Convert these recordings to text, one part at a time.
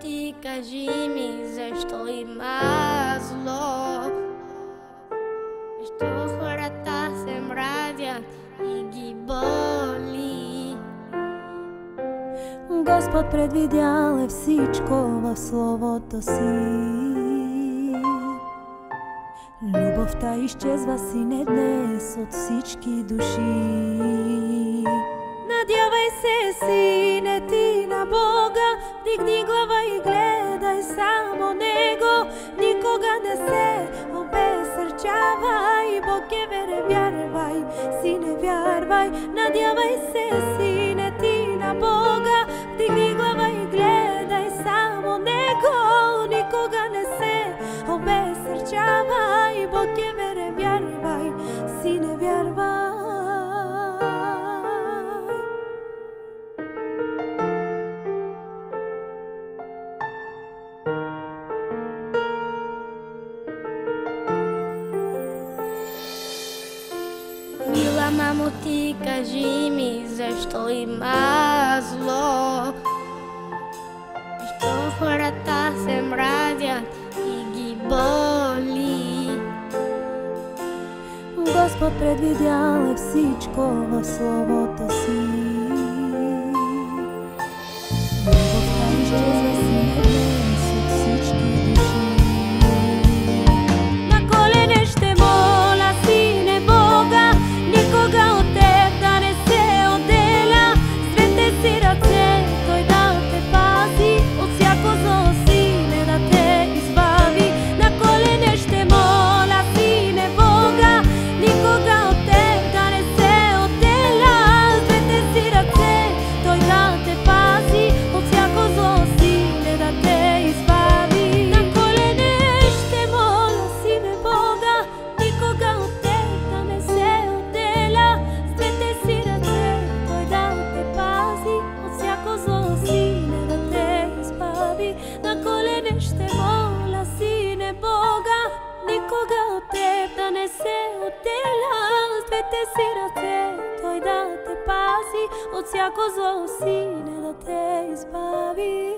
ti кажи ми, защо има зло? Защо хората се мразят и ги боли? Господ предвидял е всичко в Словото си. Любовта изчезва, сине, днес от всички души. Надявай се, сине, ти на Бога, дигни глава и гледай само Него. Никога не се обесърчавай, Бог е верен, вярвай, сине, вярвай. Надявай се, сине, ти на Бога, дигни глава и гледай само Него. Никога не се обесърчавай, Бог е верен, вярвай, сине, вярвай. Мила мамо, ти кажи ми, защо има зло? Защо хората се мразят и ги боли? Господ предвидял е всичко в Словото си. Любовта изчезва, сине, днес от всички души. На колене ще моля, сине, Бога, никога от теб да не се отделя. С двете си ръце Той да те пази, от всяко зло, сине, да те избави. На колене ще моля, сине, Бога, никога от теб да не се отделя. С двете си ръце Той да те пази, от всяко зло, сине, да те избави. На колене ще моля, сине, Бога, никога от теб да не се отделя. С двете си ръце Той да те пази, от всяко зло, сине, да те избави. На колене ще моля, сине, Бога, никога от теб да не се отделя. С двете си ръце Той да те пази, от всяко зло, сине, да те избави.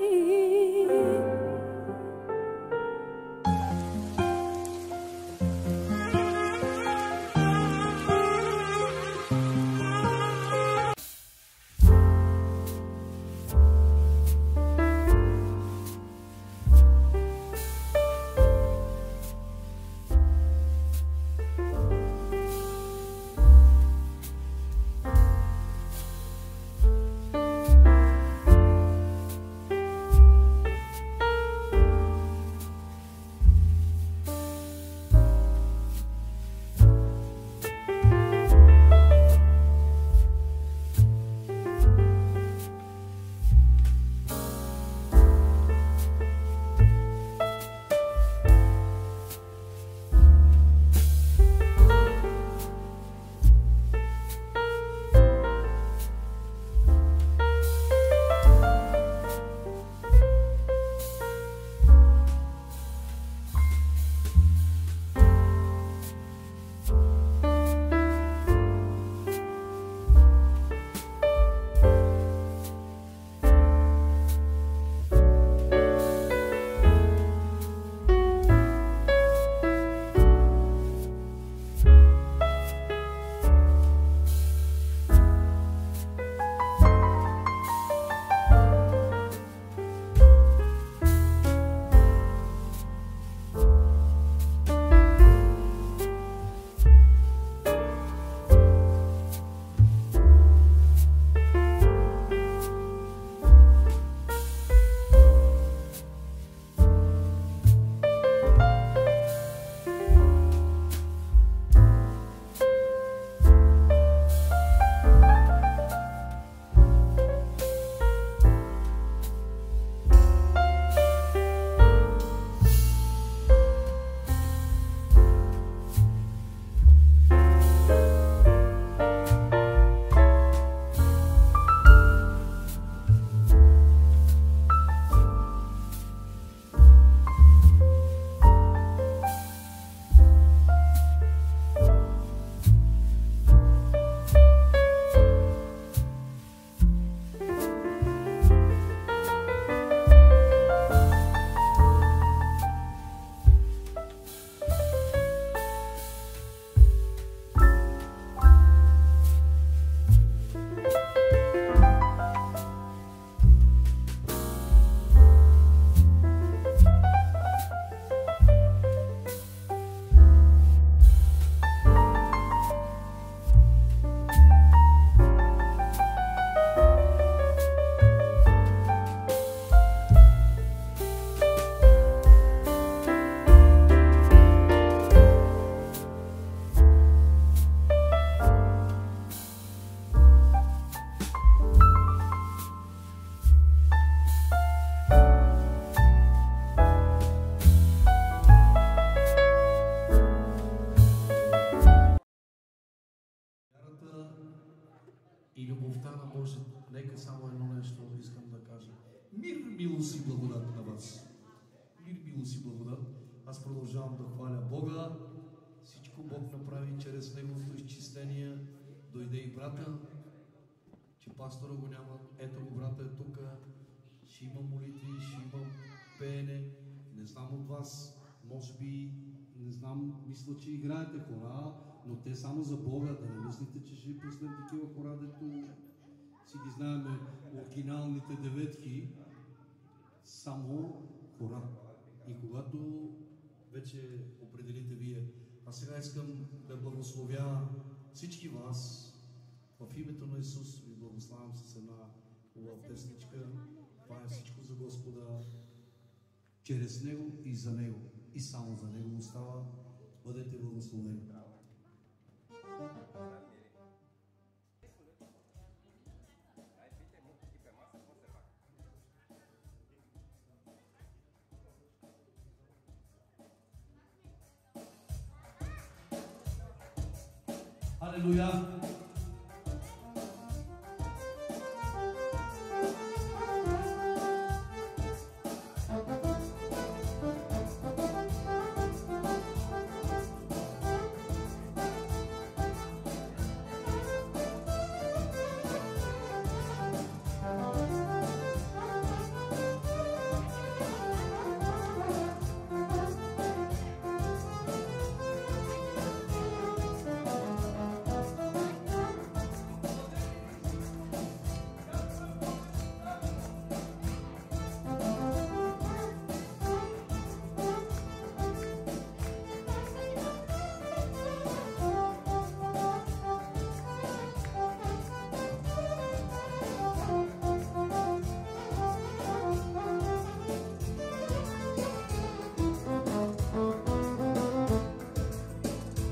милост и благодат на вас. Мир, милост и благодат. Аз продължавам да хваля Бога. Всичко Бог направи чрез Неговото изчисление. Дойде и брата, че пастора го няма. Ето го, брата е тук. Ще има молитви, ще има пеене. Не знам от вас, може би, не знам, мисля, че играете хора, но те само за Бога. Да не мислите, че ще пуснем такива хора, дето си ги знаем оригиналните деветки. Само хора. И когато вече определите вие, а сега искам да благословя всички вас. В името на Исус ви благославям с една хубава песничка. Това е всичко за Господа. Чрез Него и за Него. И само за Него остава. Бъдете благословени. Алелуя!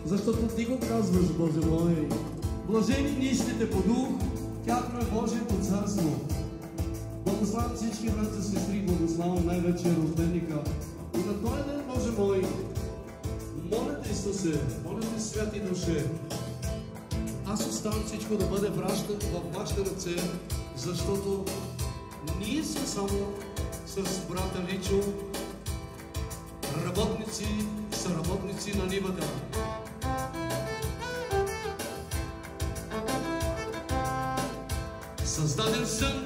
Защото ти го казваш, Боже мой. Блажени нищите по дух, тяхно е Божието царство. Благославям всички братя, сестри, благославям най-вече рожденика. И на този ден, Боже мой, моля те, Исусе, моля те, святи душе, аз оставам всичко да бъде вращан в вашите ръце, защото ние сме само с брата Личо работници, съработници на нивата. Създаден съм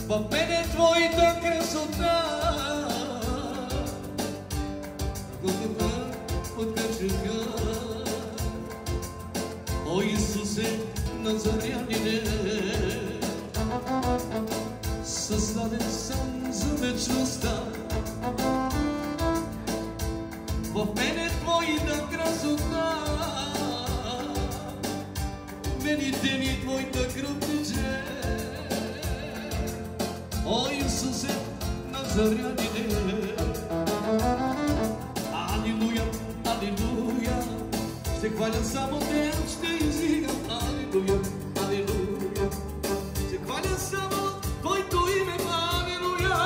в мен е твоята красота, Господа откачега. О Исусе Назарянине, създаден съм за вечността. В мен е твоята красота, вените ми твоята кръв тече. О Исусе Назарянине, алилуя, алилуя, ще хваля само те, ще издигам. Алилуя, алилуя, ще хваля само твоето име. Алилуя,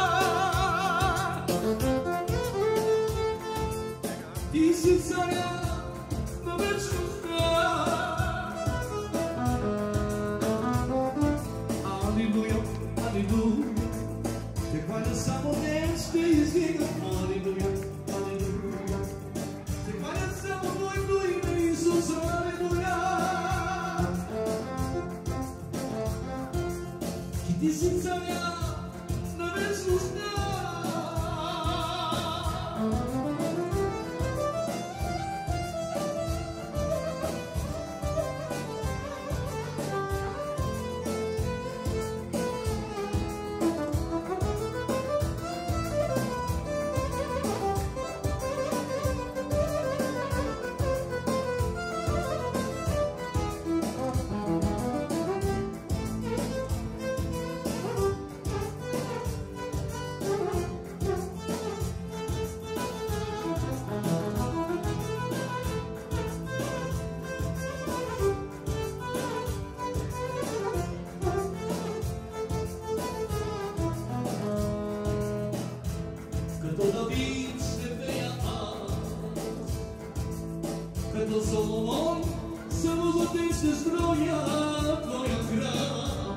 ти си царя на вечността. Алилуя, алилуя, ще хваля само те, ще издигам. Алилуя, алилуя, ще хваля само твоето име, Исус. Алилуя, ти си царя на вечността. Като Давид ще пея аз, като Соломон само за теб ще строя твоя храм.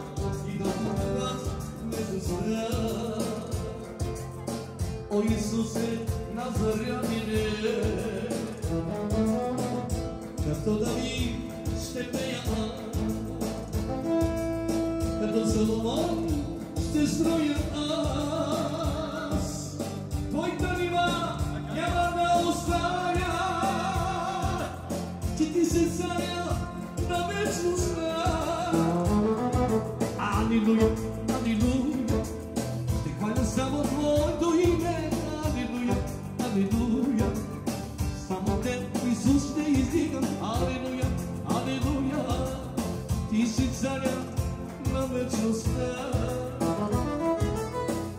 Исусе Назарянине, като Давид ще пея, като Соломон ще строя аз, твоята нива няма да оставя, че ти се царя на вечността. Алилуя, алилуя, ще хваля само твоето име. Алилуя, алилуя, само теб, Исус, ще издигам. Алилуя, алилуя, ти си царя на вечността.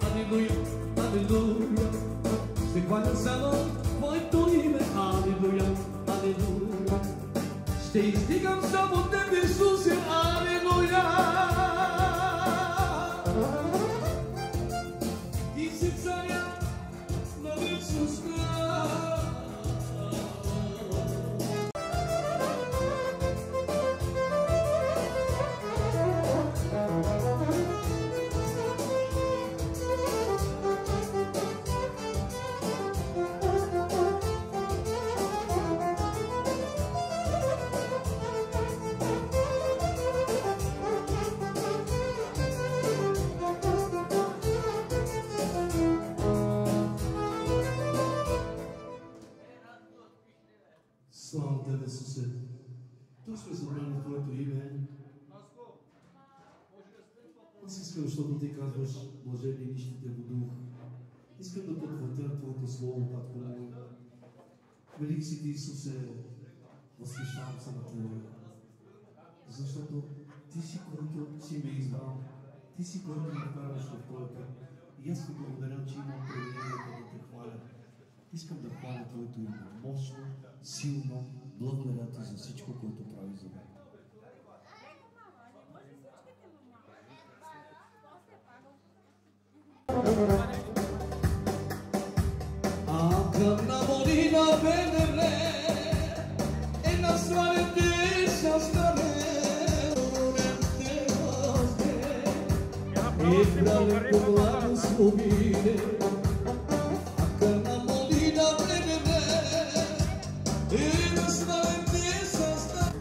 Алилуя, алилуя, ще хваля само твоето име. Алилуя, алилуя, ще издигам само теб, Исусе. Алилуя, ти си царя на вечността. Слава Тебе, Исусе! Тук сме събрани в Твоето име. Аз искам, защото Ти казваш, блажени нищите по дух. Искам да потвърдя Твоето слово, Татко мой. Велик си Ти, Исусе, възхищавам се на Тебе. Защото Ти си, който си ме избрал. Ти си, който ме караш в Твоя път. И аз Ти благодаря, че имам привилегията да Те хваля. Искам да хваля Твоето име мощно, силно. Благодаря Ти за всичко, което прави за мен. Към на Molina Venere e na storia di Sastane e brale con subire към на Molina Venere e na storia di Sastane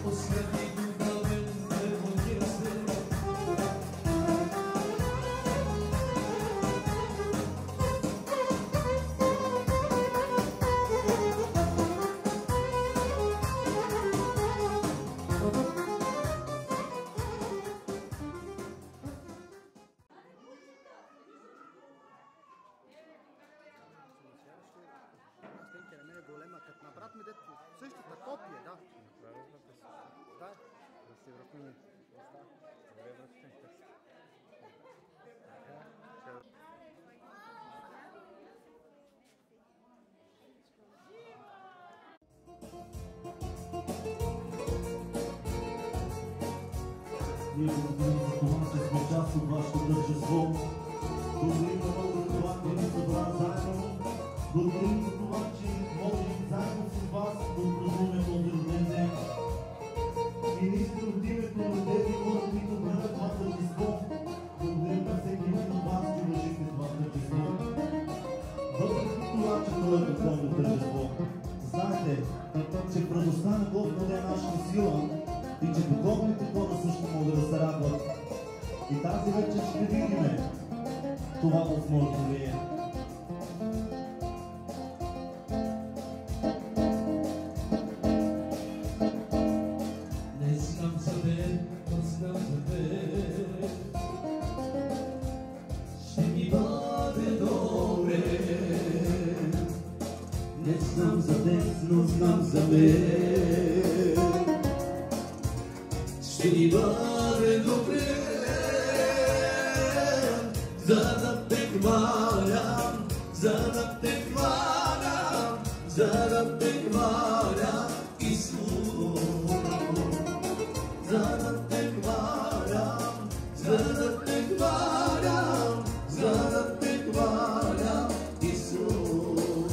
osveti dugamente vogliese голема, като на брат ми дето същата копия, да. Да, да се връхне. Добре, връхне. Ние благодарим за това, че сме част от вашето тържество. Благодарим за това, че ни събра заедно. Благодарим за това, че можем заедно с вас да отпразнуваме този роден ден. И наистина от името на тези хора, които правят това тържество, благодарим на всеки един от вас, че вършите това тържество. Въпреки това, че това е духовно тържество, знаете, че в радостта на Господа е нашата сила и че духовните хора също могат да се радват. И тази вечер ще видим това възможение. Не знам за мен, но знам за мен. Ще ми бъде добре. Не знам за днес, но знам за мен. Ще ми бъде добре. За да Те хвалям, за да Те хвалям, за да Те хвалям, Исус. За да Те хвалям, за да Те хвалям, за да Те хвалям, Исус.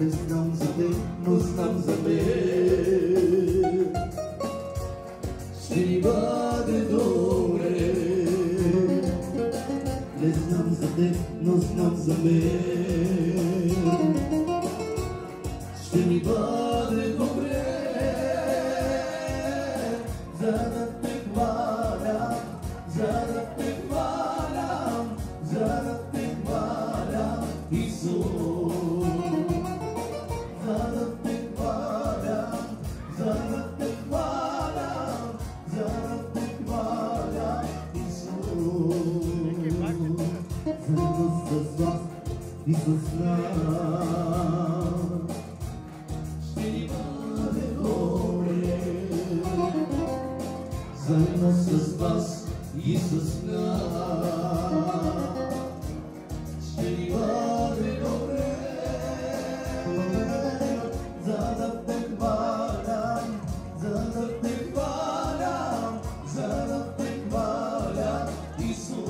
Не знам за теб, но знам за мен. Ще ни бъде добре. Не знам за теб, но знам за мен. ще ми бъде добре, за да те хвалям, за да те хвалям, за да те хвалям, Исус. За да те хвалям, за да те хвалям, за да те хвалям, Исус. Заедно с вас и с нас ще ни бъде добре. Заедно с вас и с нас ще ни бъде добре. За да те хвалям, за да те хвалям, за да те хвалям, Исус.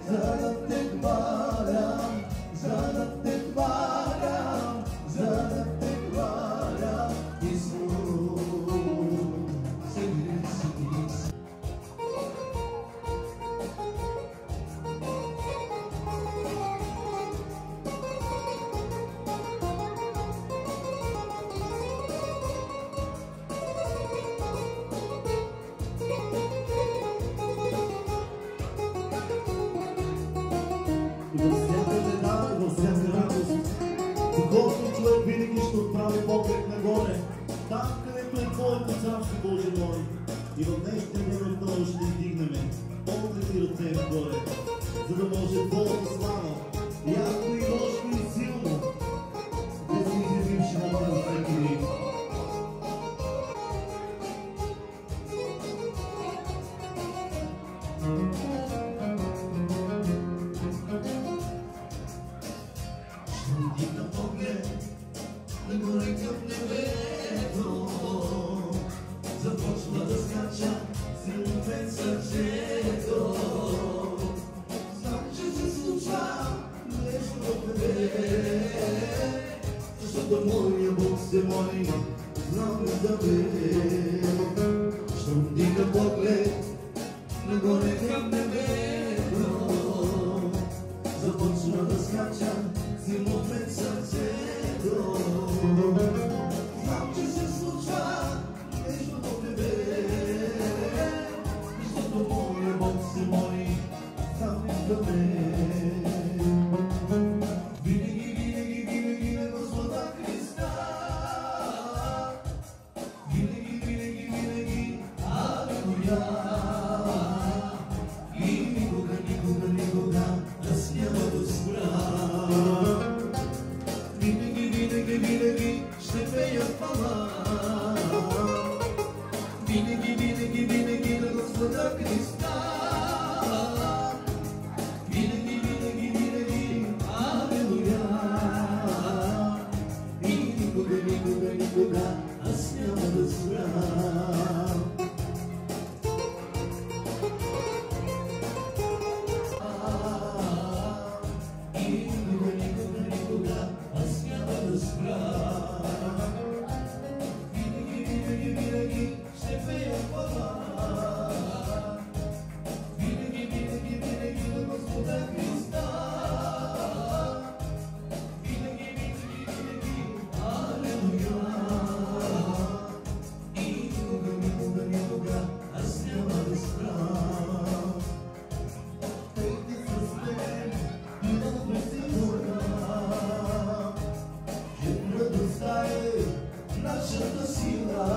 За да те хвалям, за да те хвалям, за да те хвалям, Исус. И във всяка беда, и във всяка радост, духовният човек винаги ще отправи поглед нагоре, там където е Твоето царство, Боже мой. И в днешния ден отново ще издигнем поглед и ръце нагоре, за да може Твоята слава, ясно и мощно и силно, да се изяви в живота на всеки един. Вдигна поглед нагоре към небето, започва да скача силно пред сърцето. Знам, че се случва нещо в тебе, защото моя Бог се моли, знам да бе. Щом вдигна поглед нагоре към небето, започва да скача силно пред сърцето. Знам, че се случва нещо в тебе, защото моя Бог се моли, сам виждаме. Винаги, винаги, винаги на Господа Христа. Винаги, винаги, винаги, алелуя. И никога, никога, никога аз няма да спра. Винаги, винаги, винаги ще пея хвала. Винаги, винаги, винаги на Господа Христа. Винаги, винаги, винаги, алелуя. И никога, никога, никога аз няма да спра. Нашата сила,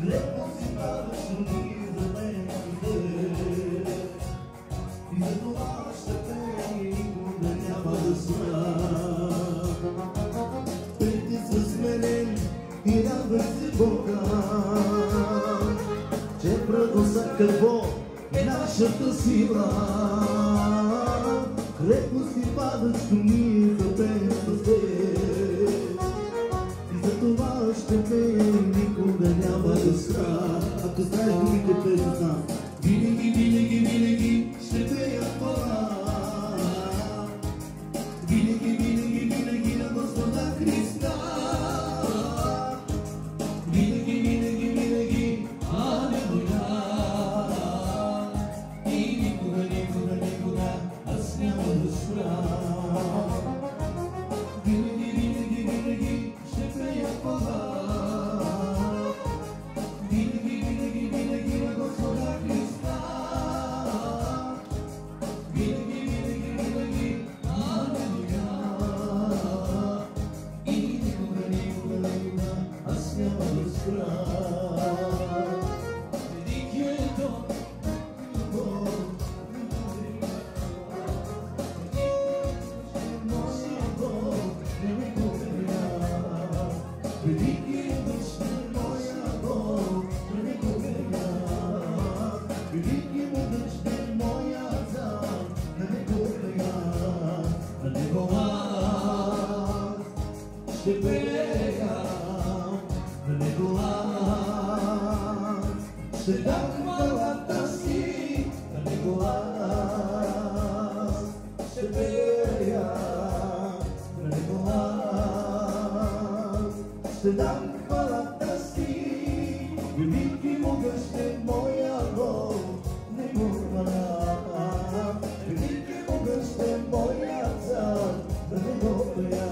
леко си правиш ни за мен и за това ще пея и никога няма да спра. Притисва сменен и радвай се Бога, че правоса какво е нашата сила. Леко си падаш ни за мен това ще пея и никога няма да спра. Ако знаеш другите песни знам. Винаги, винаги, винаги ще пея хвала. Винаги, винаги, винаги на Господа Христа. Винаги, винаги, винаги, алелуя. И никога, никога, никога спра. Винаги ще пея хвала. Винаги на Господа Христа. Винаги, алелуя. И никога аз няма да спра. Ще пея на него аз, ще дам хвалата си на него аз, ще пея на него аз, ще дам хвалата си, велики могъщен моя Бог, него хваля, велики могъщен моя Цар, на него хваля.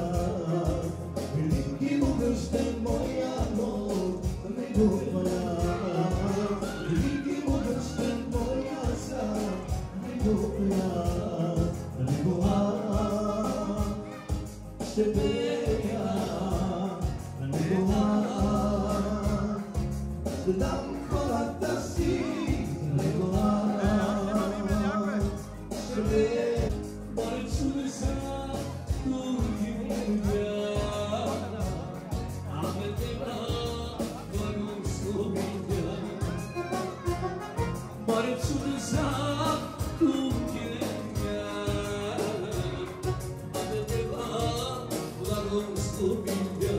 Велики могъщен моя Бог, на него хваля. Велики могъщен моя Цар, на него хваля. На него аз ще пея, на него аз ще дам хвалата си, на него аз ще пея. Моля чудеса, други видя. Море чудеса, кукиня, абе теба благословия.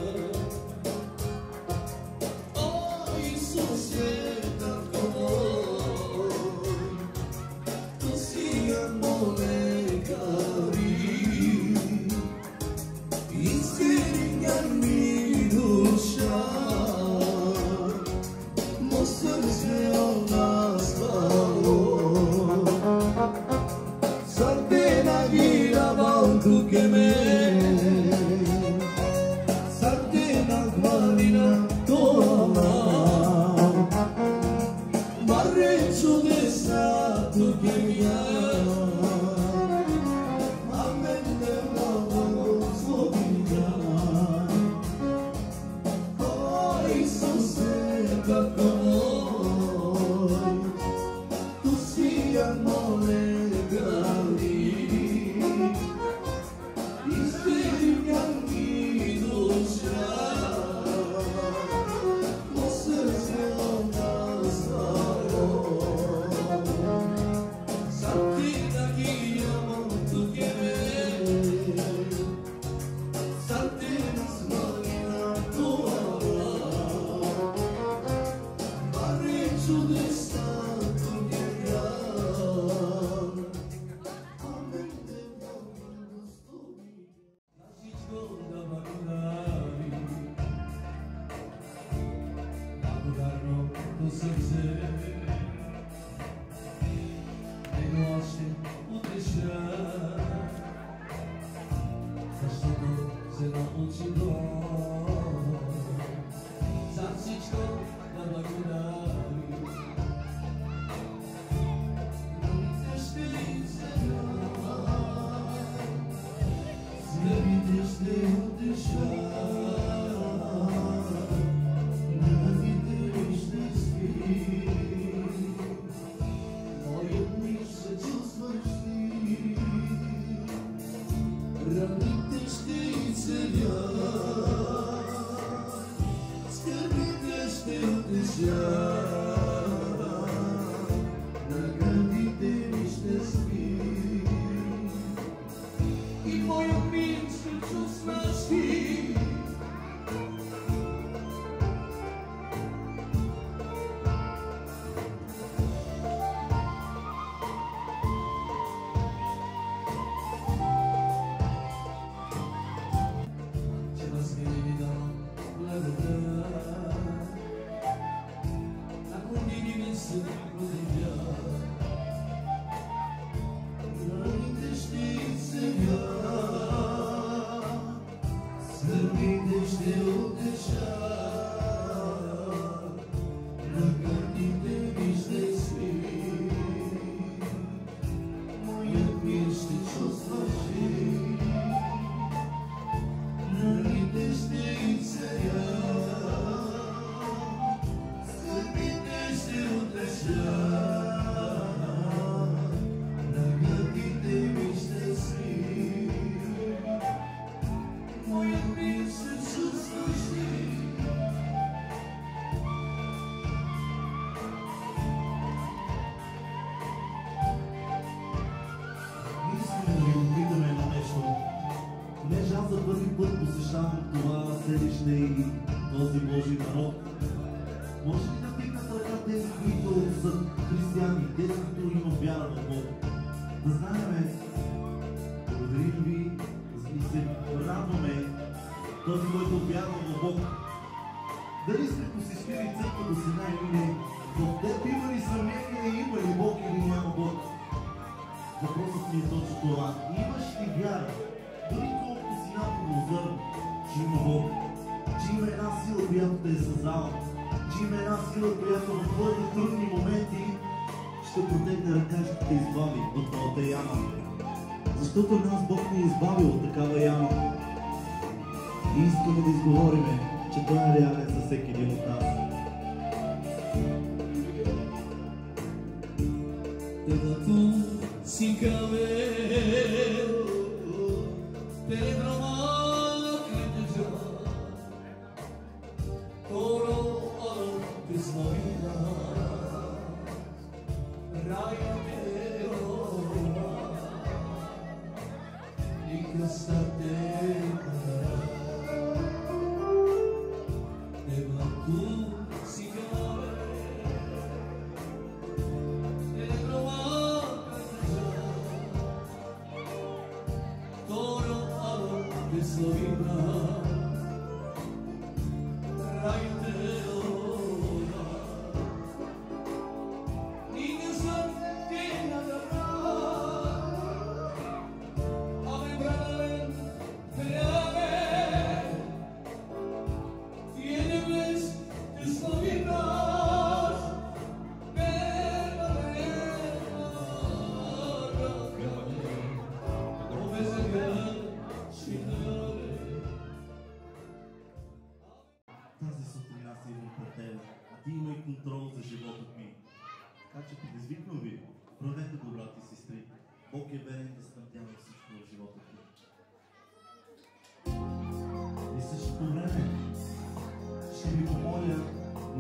О, Исусе, татко мой, tu si amore cari, insegnami duša, mo srce ona spalo. Sardena giravam tu che me, sardena gvalina tua, marre čudesa tu che mi a mene blagoslovija. O Isuse, kako moj, tu si amore grandi, insegnami duša, mo srce ona stalo. Santina guiamo tu che me, santina smalina tua, marre čudesa tu che amen te blagoslovi. Na всичко да благодари, благодарното сърце, него аз ще утеша, защото се научи за всичко да благодари. Думите ще изцеля, слабите ще утеша, негативите ще спи. Моят мир се чувстваш ти, раните ще изцеля, скърбите ще утеша, наградите ми ще спи. И моят мир ще чувстваш ти. Че възгледа благодат, посещавам това селище и този Божий народ. Може ли да вдигнат ръка тези, които са християни, тези, които имат вяра в Бог? Да знаем, благодарим ви и се радваме този, който вярва в Бог. Дали сте посещили църквата си най-миле? В теб има ли съмнение, има ли Бог или няма Бог? Въпросът ми е точно това. Имаш ли вяра? Дори колко си напълно че има Бог, че има една сила, която те е създала, че има една сила, която в твоите трудни моменти ще протегне ръка и ще те избави от твоята яма. Защото нас Бог ни е избавил от такава яма. И искаме да изговорим, че той е реален за всеки един от нас. Sin caber, pero no creyó todo a lo que es la vida, rayo de oro, y que está de blanco sin caber. Тази сутрин аз идвам пред тебе, а ти имай контрол за живота ми. Така че предизвиквам ви, правете го, брати и сестри. Бог е верен да снабдява всичко в живота ти. И същото време ще ви помоля,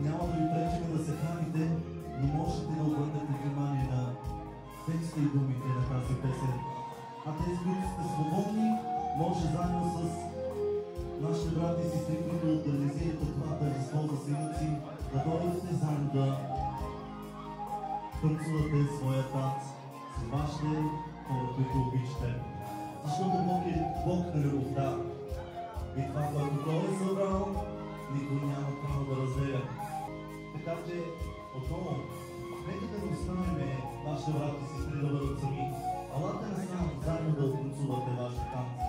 няма да ви пречим да се храните, но можете да обърнете внимание на текста и думите на тази песен. А тези, които сте свободни, може заедно с нашите брати и сестри, които организират това тържество за синици, да дойдете заедно да танцувате своя танц с вашите хора, които обичате. Защото Бог е Бог на любовта. И това, което Той е събрал, никой няма право да разделя. Така че, отново, нека да не оставим вашите брати и сестри да бъдат сами. Алате не само заедно да танцувате вашите танци.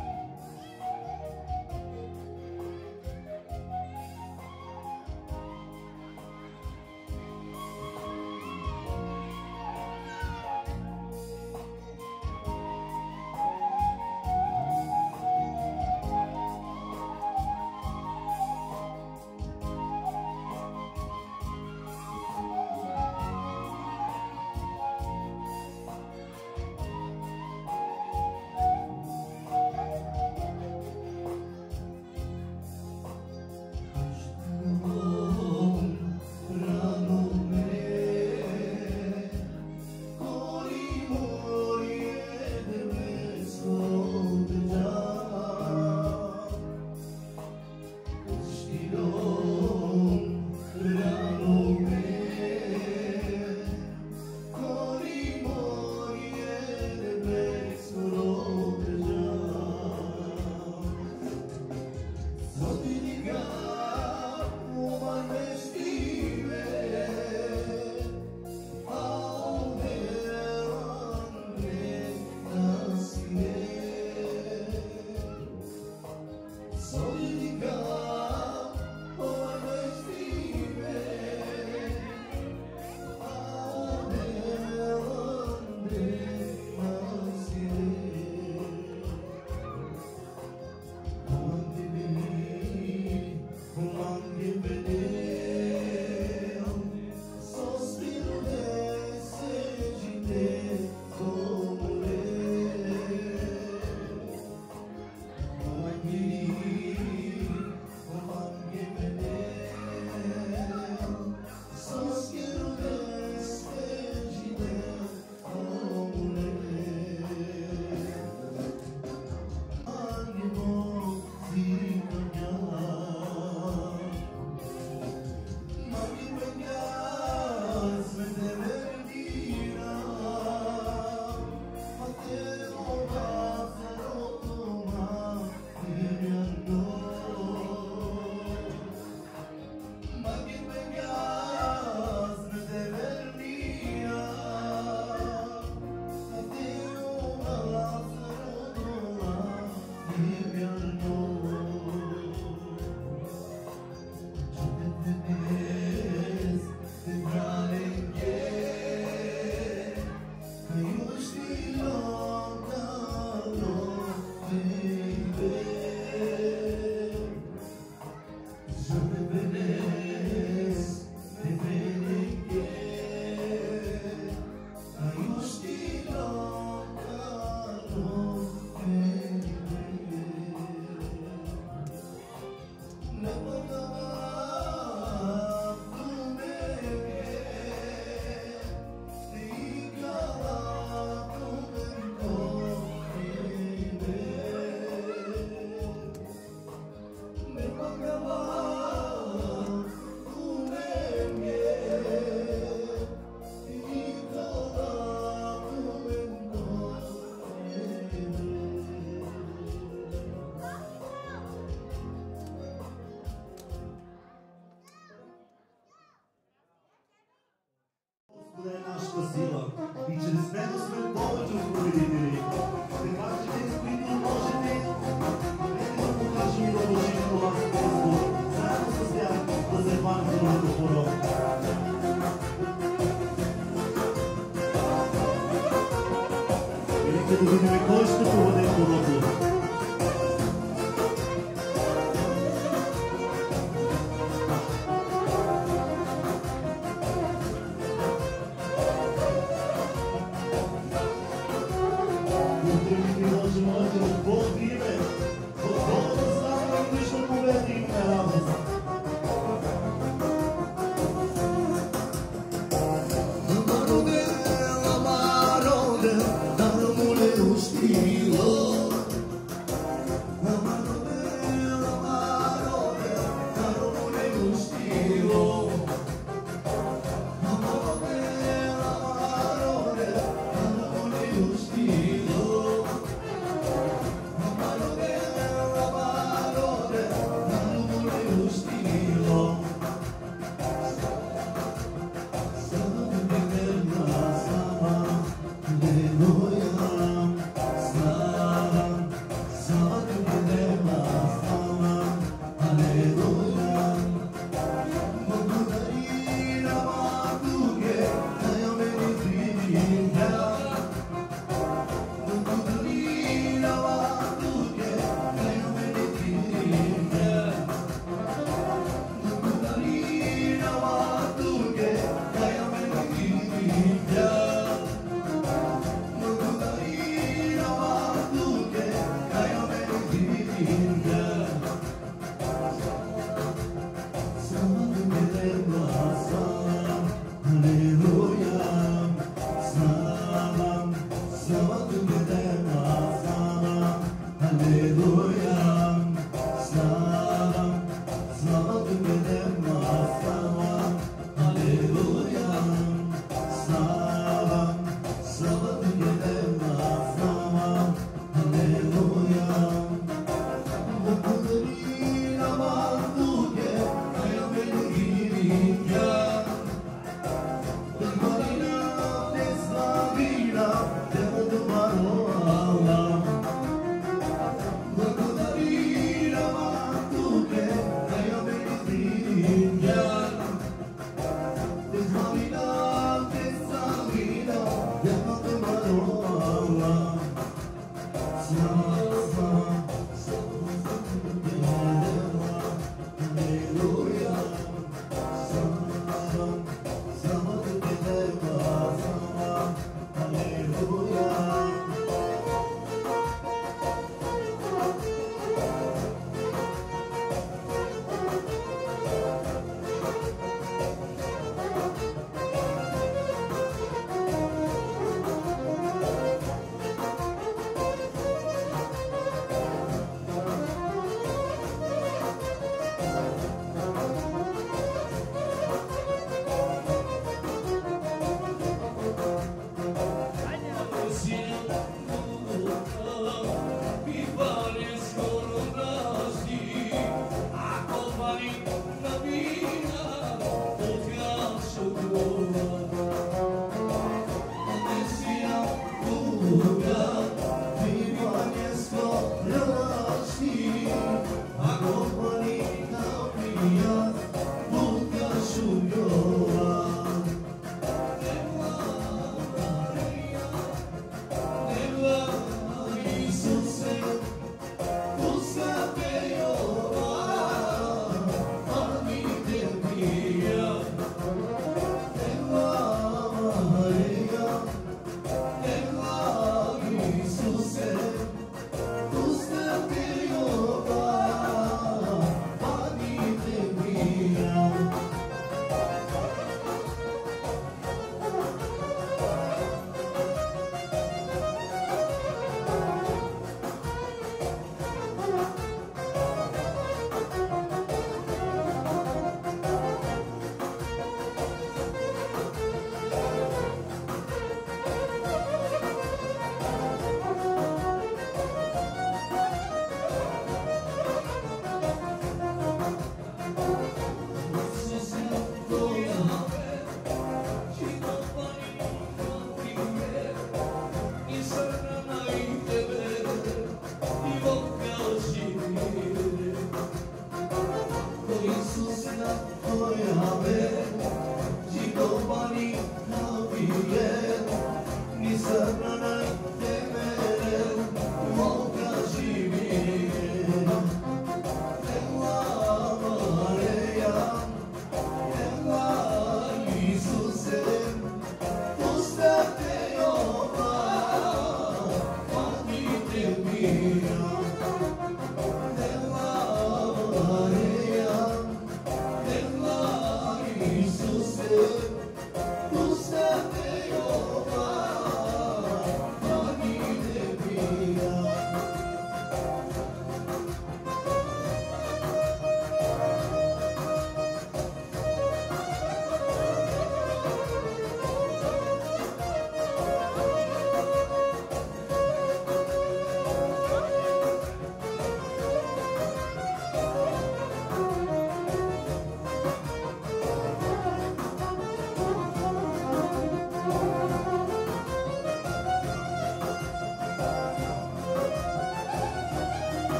да видим кой ще поведе хорото.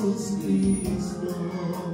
Jesus Cristo.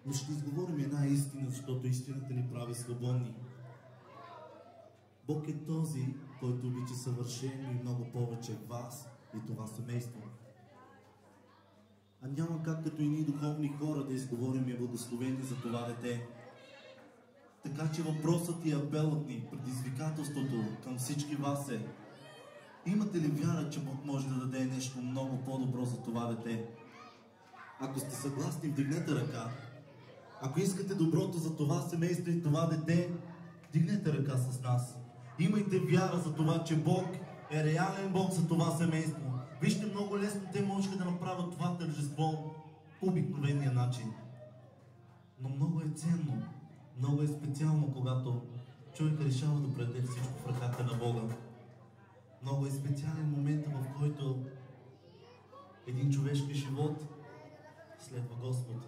Но ще изговорим една истина, защото истината ни прави свободни. Бог е този, който обича съвършено и много повече вас и това семейство. А няма как като и ние духовни хора да изговорим и благословени за това дете. Така че въпросът и апелът ни, предизвикателството към всички вас е: имате ли вяра, че Бог може да даде нещо много по-добро за това дете? Ако сте съгласни, вдигнете ръка. Ако искате доброто за това семейство и това дете, вдигнете ръка с нас. Имайте вяра за това, че Бог е реален Бог за това семейство. Вижте, много лесно те можеха да направят това тържество по обикновения начин. Но много е ценно, много е специално, когато човек решава да предаде всичко в ръката на Бога. Много е специален момент, в който един човешки живот следва Господ.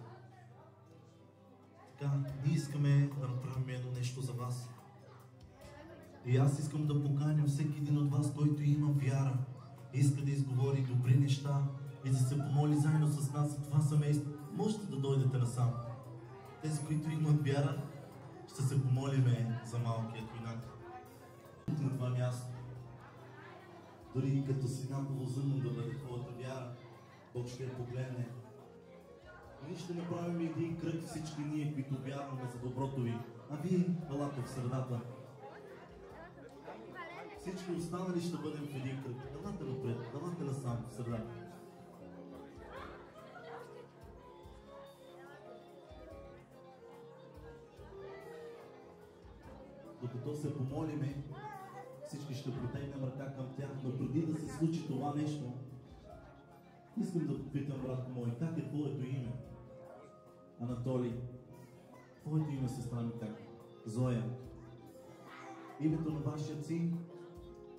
Така, ние искаме да направим едно нещо за вас. И аз искам да поканя всеки един от вас, който има вяра, иска да изговори добри неща и да се помоли заедно с нас за това семейство. Можете да дойдете насам. Тези, които имат вяра, ще се помолиме за малкият юнак. На това място. Дори и като си наполовозъмно да бъде твоята вяра, Бог ще я погледне. Ние ще направим един кръг всички ние, които вярваме за доброто ви. А вие елате в средата. Всички останали ще бъдем в един кръг. Елате напред, елате насам в средата. Докато се помолиме, всички ще протегнем ръка към тях, но преди да се случи това нещо, искам да попитам, брат мой, как е твоето име? Анатолий. Твоето име, сестра ми, как? Зоя. Името на вашия син?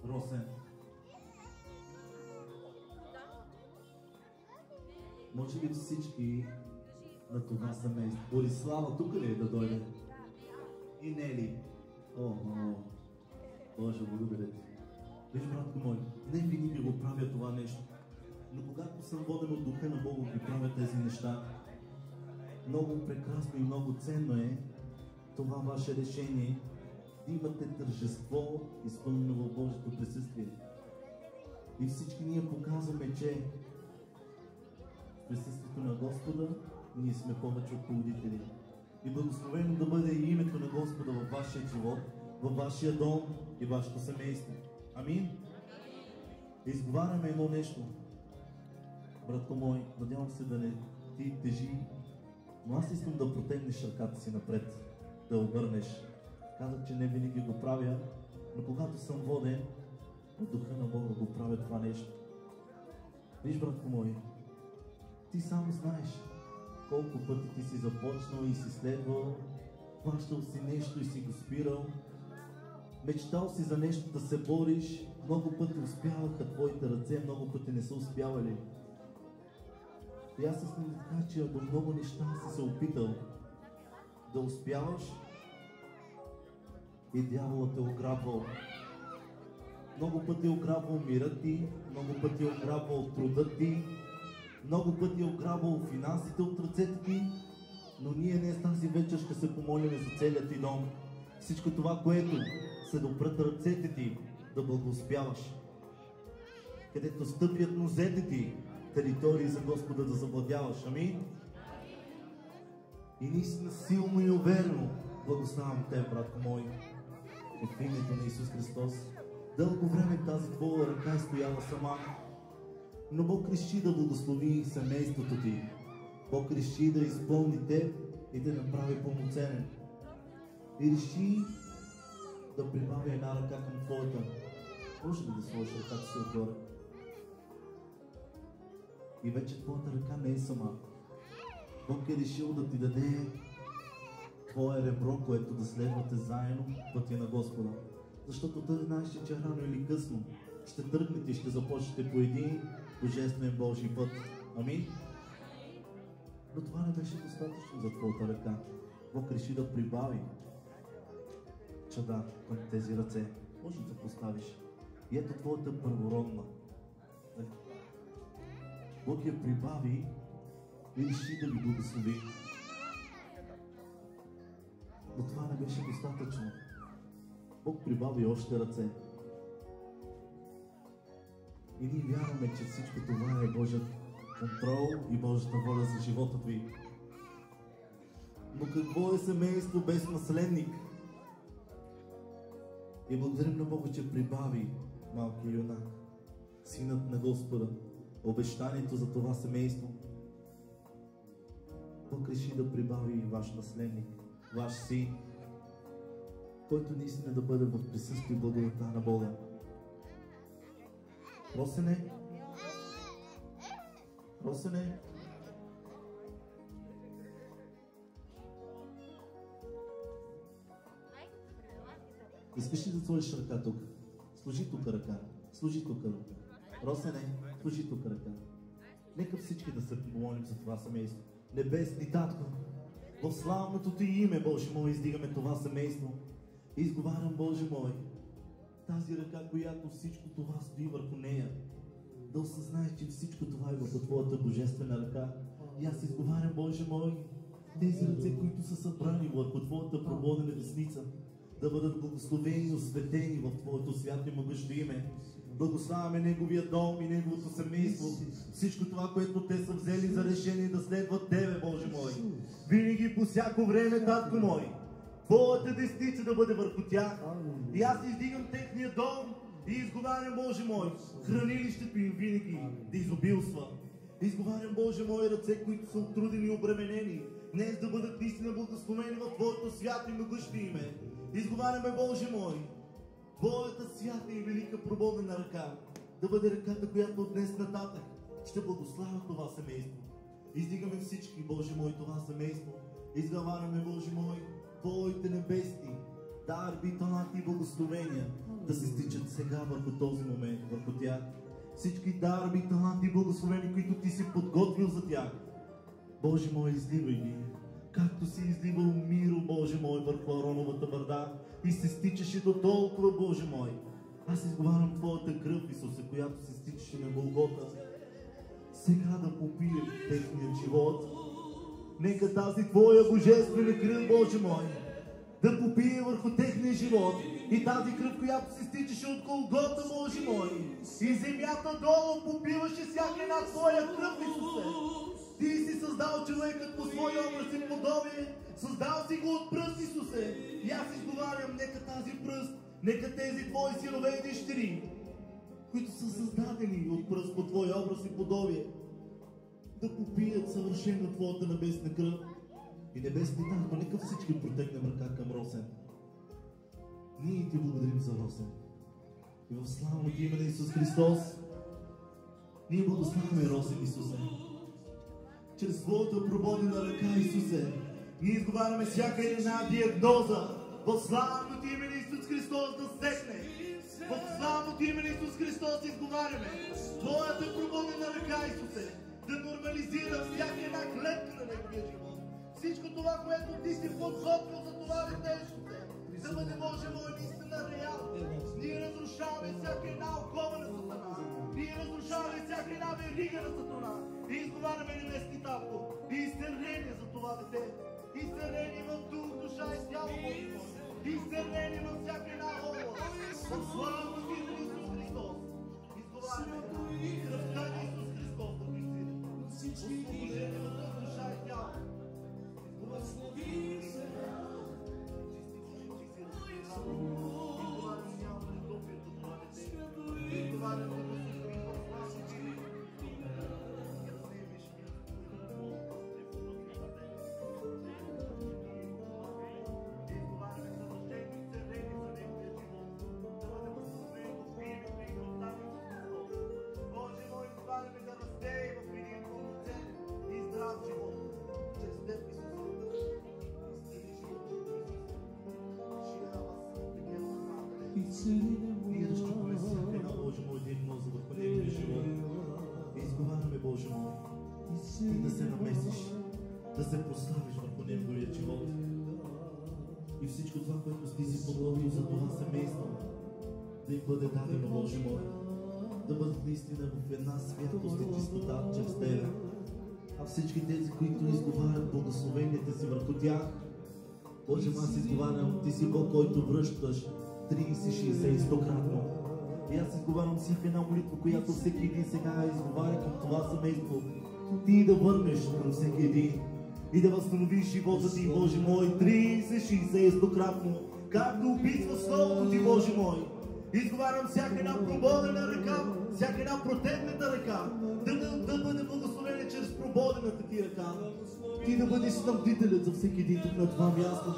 Росен. Може ли всички на това семейство? Борислава, тук ли е да дойде? И Нели. Боже, благодаря ти. Виж, братко мой, не винаги го правя това нещо. Но когато съм воден от Духа на Бога, ги правя тези неща. Много прекрасно и много ценно е това ваше решение да имате тържество, изпълнено в Божието присъствие. И всички ние показваме, че в присъствието на Господа ние сме повече от победители. И благословено да бъде и името на Господа във вашия живот, във вашия дом и вашето семейство. Амин? Изговаряме едно нещо. Братко мой, надявам се да не ти тежи, но аз искам да протегнеш ръката си напред, да обърнеш. Казах, че не винаги го правя, но когато съм воден от Духа на Бога, го правя това нещо. Виж, братко мой, ти само знаеш колко пъти ти си започнал и си следвал, плащал си нещо и си го спирал, мечтал си за нещо да се бориш, много пъти успяваха твоите ръце, много пъти не са успявали. И аз искам да кажа, че до много неща си се опитал да успяваш и дяволът те ограбвал. Много пъти е ограбвал мира ти, много пъти е ограбвал труда ти, много пъти е ограбвал финансите от ръцете ти, но ние днес тази вечер ще се помолим за целият ти дом. Всичко това, което се допрат ръцете ти, да благоуспяваш. Където стъпят нозете ти, територии за Господа да завладяваш. Амин? И наистина силно и уверено благославям те, братко мой, в името на Исус Христос. Дълго време тази твоя ръка е стояла сама, но Бог реши да благослови семейството ти. Бог реши да изпълни теб и да направи пълноценен. И реши да прибави една ръка към твоята. Може ли да сложиш ръката си отгоре? И вече твоята ръка не е сама. Бог е решил да ти даде твое ребро, което да следвате заедно пътя на Господа. Защото той знаеш, че рано или късно ще тръгнете и ще започнете по един божествен Божий път. Амин? Но това не беше достатъчно за твоята ръка. Бог реши да прибави чада към тези ръце. Може да поставиш. И ето твоята първородна. Бог я прибави и реши да ви благослови. Но това не беше достатъчно. Бог прибави още ръце. И ние вярваме, че всичко това е Божият контрол и Божията воля за живота ви. Но какво е семейство без наследник? И благодарим на Бога, че прибави малкия юнак, синът на Господа, обещанието за това семейство. Бог реши да прибави ваш наследник, ваш син, който наистина да бъде в присъствие и благодата на Бога. Росене? Росене? Искаш ли да сложиш ръка тук? Сложи тук ръка. Сложи тук ръка. Росене, сложи тук ръка. Нека всички да се помолим за това семейство. Небесни Татко, в славното Ти име, Боже мой, издигаме това семейство. И изговарям, Боже мой, тази ръка, която всичко това стои върху нея, да осъзнаеш, че всичко това е върху Твоята божествена ръка. И аз изговарям, Боже мой, тези ръце, които са събрани върху Твоята прободена десница, да бъдат благословени и осветени в Твоето свято и могъщо име. Благославяме Неговия дом и Неговото семейство. Всичко това, което те са взели за решение да следват Тебе, Боже мой. Винаги по всяко време, Татко мой, Твоята десница да бъде върху тях. И аз издигам техния дом и изговарям, Боже мой, хранилището им винаги да изобилства. Изговарям, Боже мой, ръце, които са отрудени и обременени, днес да бъдат наистина благословени в Твоето свято и могъщо име. Изговаряме, Боже мой, Твоята свята и велика прободена ръка да бъде ръката, която от днес нататък ще благославя това семейство. Издигаме всички, Боже мой, това семейство. Изговаряме, Боже мой, Твоите небесни дарби, таланти и благословения да се стичат сега върху този момент, върху тях. Всички дарби, таланти и благословения, които Ти си подготвил за тях. Боже мой, изливай ги, както си изливал миро, Боже мой, върху Ароновата бърда и се стичаше до толкова, Боже мой. Аз изговарям Твоята кръв, Исусе, която се стичаше на Голгота, сега да попие техният живот. Нека тази Твоя божествена кръв, Боже мой, да попие върху техния живот. И тази кръв, която се стичаше от Голгота, Боже мой, и земята долу попиваше всяка една Твоя кръв, Исусе. Ти си създал човекът по своя образ и подобие, създал си го от пръст, Исусе. И аз изговарям, нека тази пръст, нека тези Твои синове и дъщери, които са създадени от пръст по Твоя образ и подобие, да попият съвършено Твоята небесна кръв. И небесни Татко, нека всички протегнем ръка към Росен. Ние Ти благодарим за Росен. И в славното име на Исус Христос, ние благославяме Росен, Исусе. Чрез Твоята прободена ръка, Исусе, ние изговаряме всяка една диагноза в славното име на Исус Христос да стекне. В славното име на Исус Христос изговаряме Твоята прободена ръка, Исусе, да нормализира всяка една клетка на Неговия живот. Всичко това, което Ти си подготвил за това дете, Исусе, да бъде, Боже мой, наистина реално. Ние разрушаваме всяка една окова на Сатана. Ние разрушаваме разрушаваме всяка една верига на Сатана. И изговаряме небесни татко. И изцеление за това дете. Изцеление в дух, душа и тяло, Боже мой. Изцеление във всяка една област. В славата ти на Исус Христос. Изговаряме кръвта на Исус Христос да го изцели. Освобождение в дух, душа и тяло. Изговаряме се. Изговаряме няма предопията това дете. Изговаряме да се скри в слава ти. Ние разчупваме всяка една, Боже мой, диагноза върху неговия живот. И изговаряме, Боже мой, Ти да се намесиш, да се прославиш върху неговия живот. И всичко това, което Ти си подготвил за това семейство, да им бъде дадено, Боже мой, да бъдат наистина в една святост и чистота чрез Тебе. А всички тези, които изговарят благословенията си върху тях, Боже, аз изговарям, Ти си Бог, който връщаш 30, 60 и 100-кратно. И аз изговарям всяка една молитва, която всеки един сега изговаря към това семейство. Ти да върнеш към всеки един и да възстановиш живота Ти, Боже мой, 30, 60 и 100-кратно, както описва Словото Ти, Боже мой. Изговарям всяка една прободена ръка, всяка една протегната ръка, да бъде благословена чрез прободената Ти ръка. Ти да бъдеш снабдителят за всеки един тук на това място.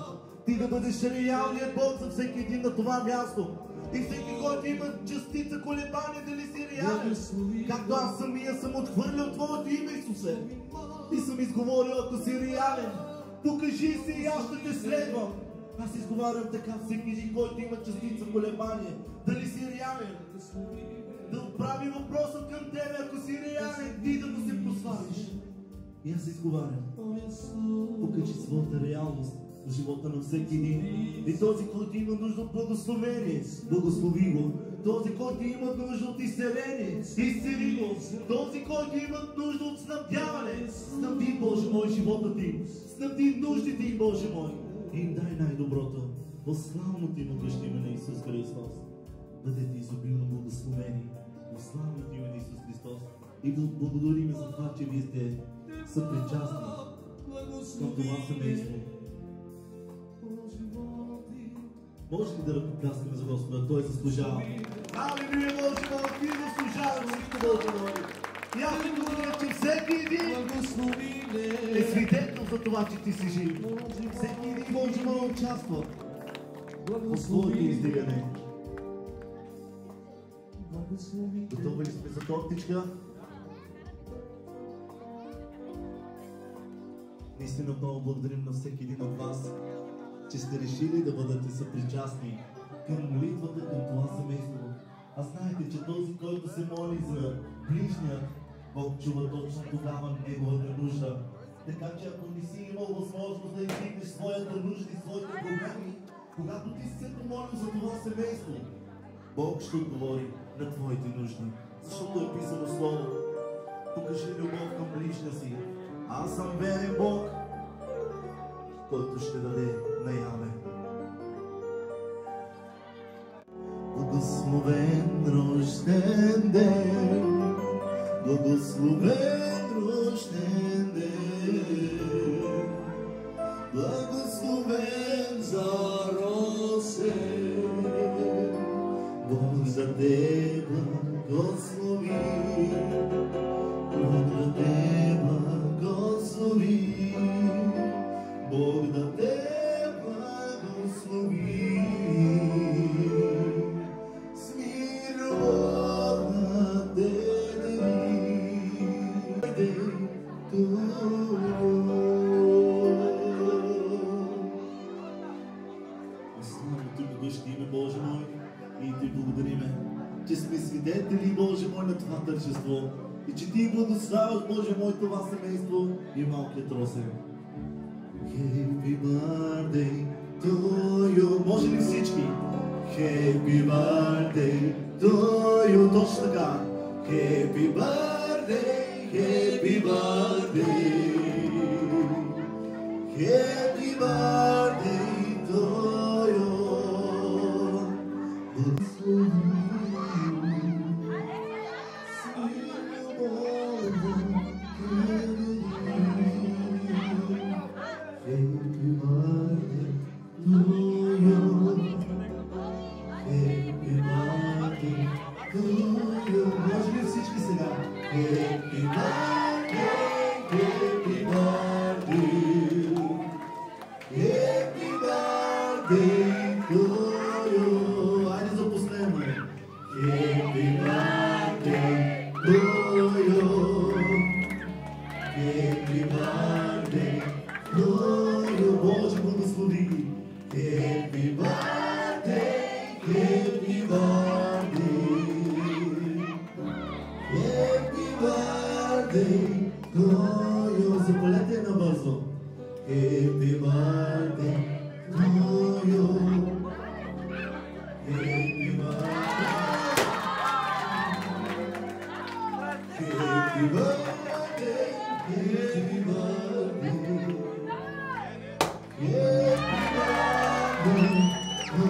Ти да бъдеш реалният Бог за всеки един на това място. И всеки, който има частица колебание, дали си реален. Както аз самия съм отхвърлял Твоето име, Исусе. И съм изговорил, ако си реален, покажи се и аз ще те следвам. Аз изговарям така всеки един, който има частица колебание, дали си реален. Да отправи въпроса към Тебе, ако си реален, Ти да му се прославиш. И аз изговарям, покажи своята реалност в живота на всеки един. И този, който има нужда от благословение, благослови го. Този, който има нужда от изцеление, изцели го. Този, който има нужда от снабдяване, снабди, Боже мой, живота Ти. Снабди нуждите им, Боже мой. И им дай най-доброто. По славното и могъщо име на Исус Христос. Бъдете изобилно благословени. По славното име на Исус Христос. И да благодарим за това, че Вие сте съпричастни към това семейство. Може ли да ръкопляскаме за Господа? Той заслужава. Алелуя, Боже мой, Ти заслужаваш всичко, Боже мой. И аз ти благодаря, че всеки един е свидетел за това, че Ти си жив. Всеки един, Боже мой, участва в своето издигане. Готови ли сме за тортичка? Наистина много благодарим на всеки един от вас, че сте решили да бъдете съпричастни към молитвата, към това семейство. А знаете, че този, който се моли за ближния, Бог чува точно тогава неговата нужда. Така че ако не си имал възможност да издигнеш своята нужда и своите проблеми, когато ти си се помолил за това семейство, Бог ще отговори на твоите нужди. Защото е писано слово: покажи любов към ближния си. Аз съм верен Бог, който ще даде наяве. Благословен рожден ден, благословен рожден ден, благословен за росен, Бог за те благослови, Бог да те благослови, Бог да те благослови. С миром да те даде славното и могъщо име, Боже мой, и Ти благодариме, че сме свидетели, Боже мой, на това тържество и че Ти благославяш, Боже мой, това семейство и малкият Росен. Happy birthday to you. Може ли всички? Happy birthday to you. Точно така. Happy birthday, happy birthday, happy birthday to you. Може ли всички сега? Happy birthday, happy birthday, happy birthday to you. Айде за последно. Happy birthday to you. Happy birthday to you. Боже, благослови ги. Happy birthday, happy birthday, happy birthday to you. Запалете набързо. Happy birthday to you. Happy birthday. Happy birthday, happy birthday, happy birthday to you.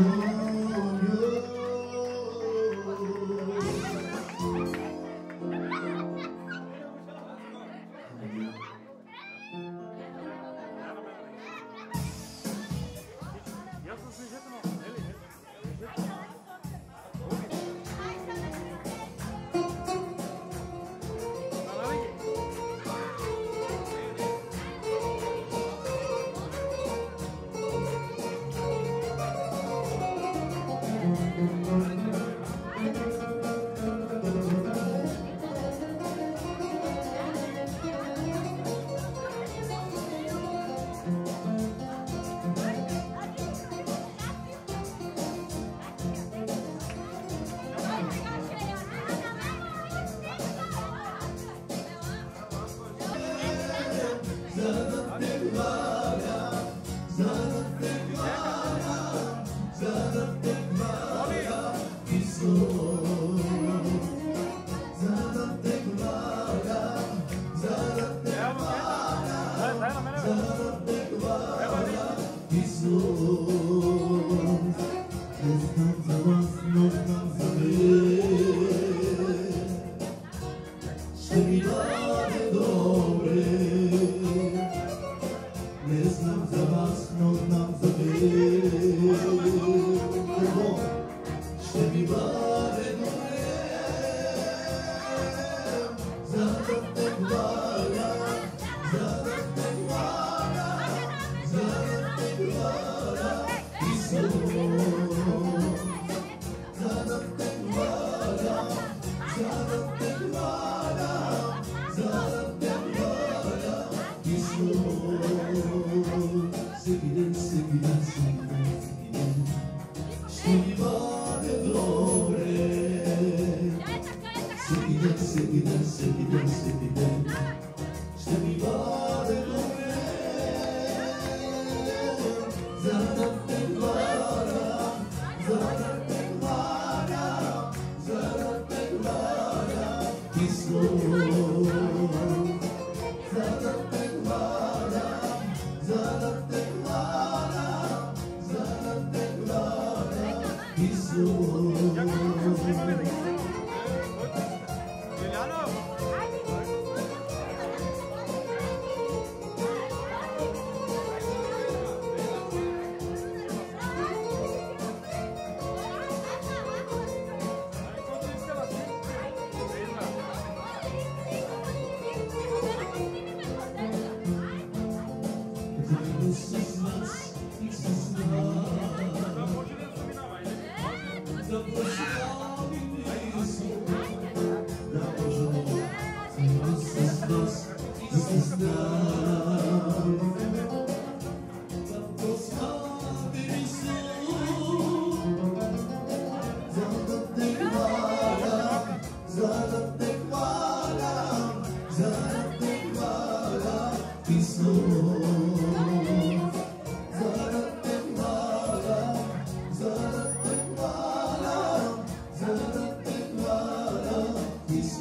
This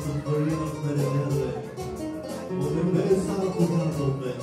сътвори в меренеле, по небеса подадоме.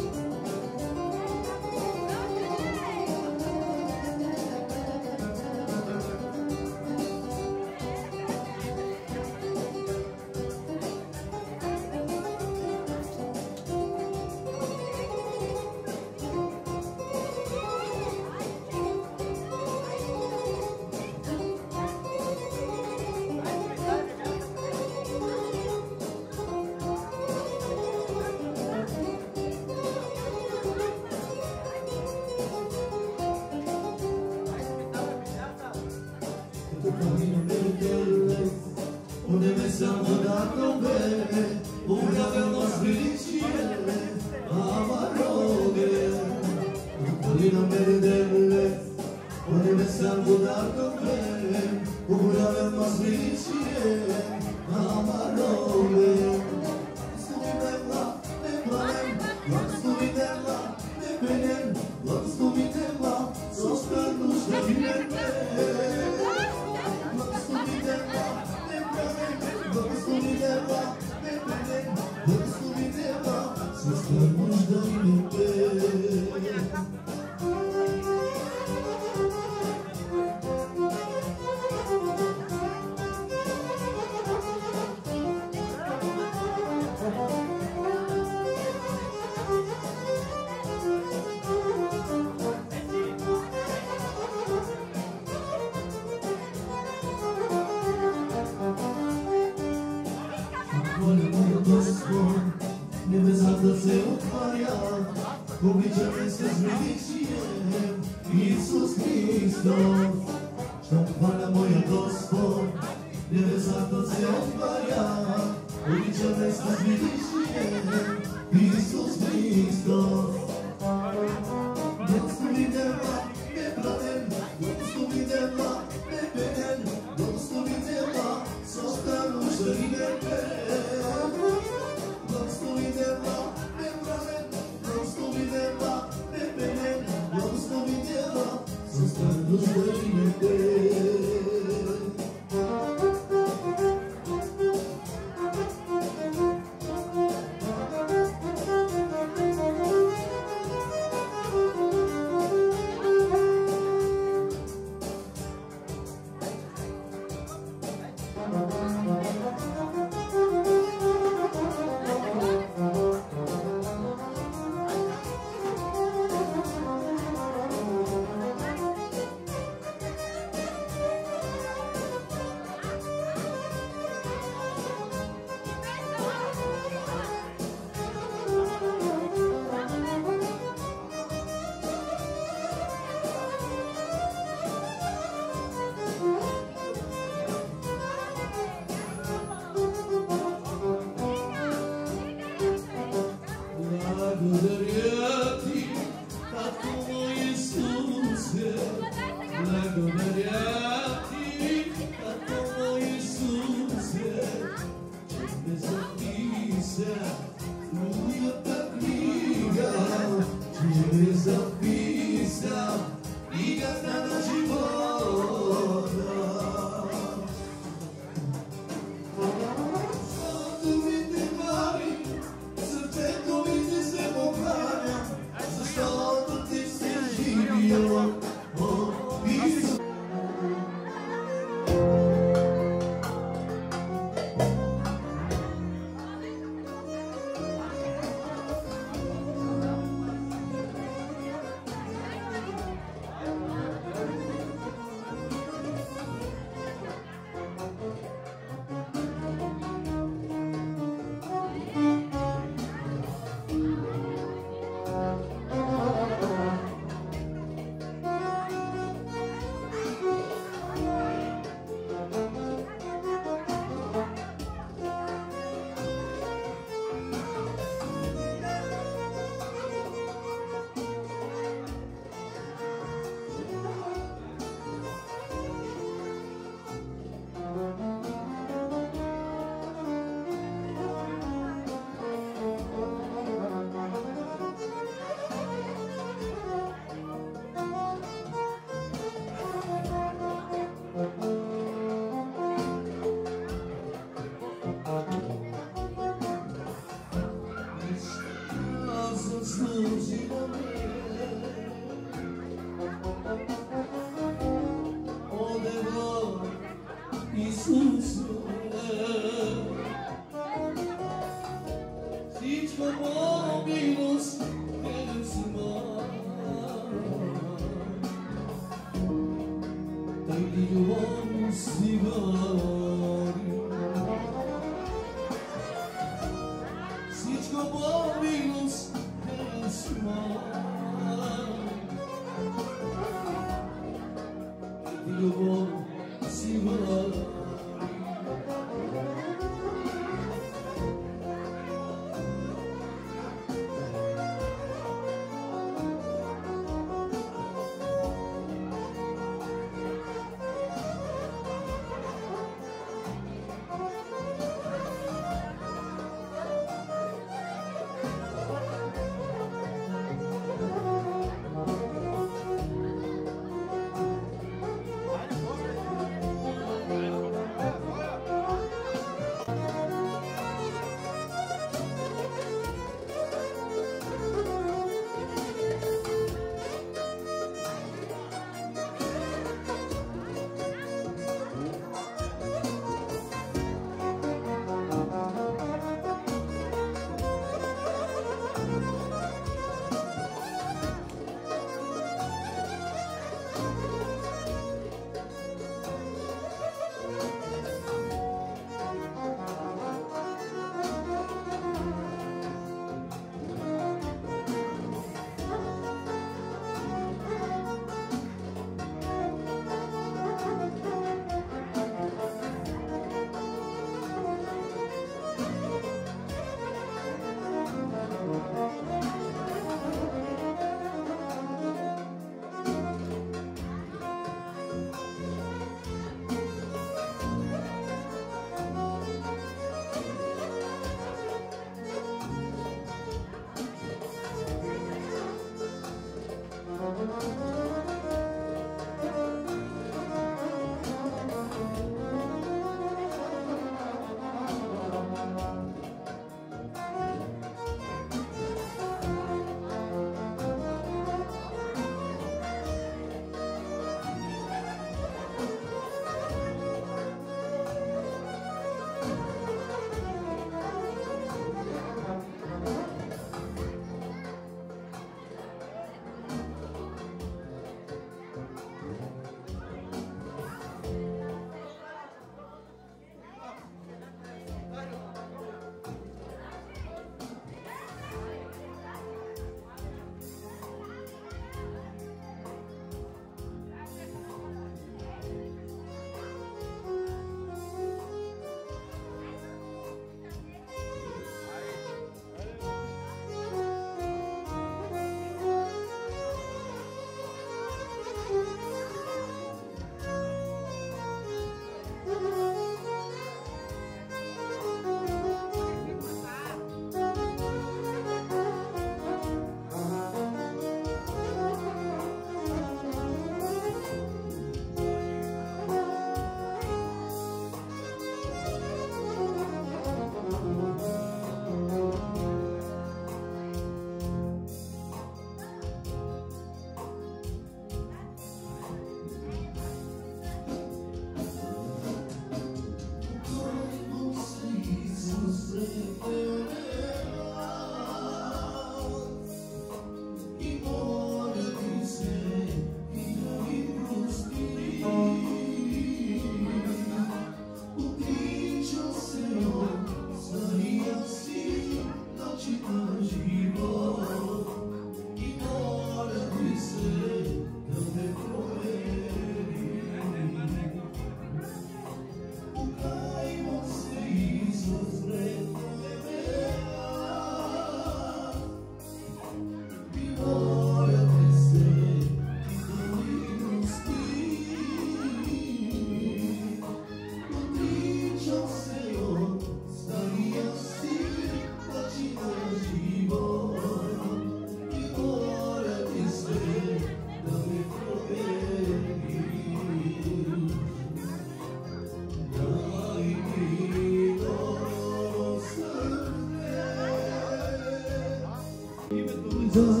Just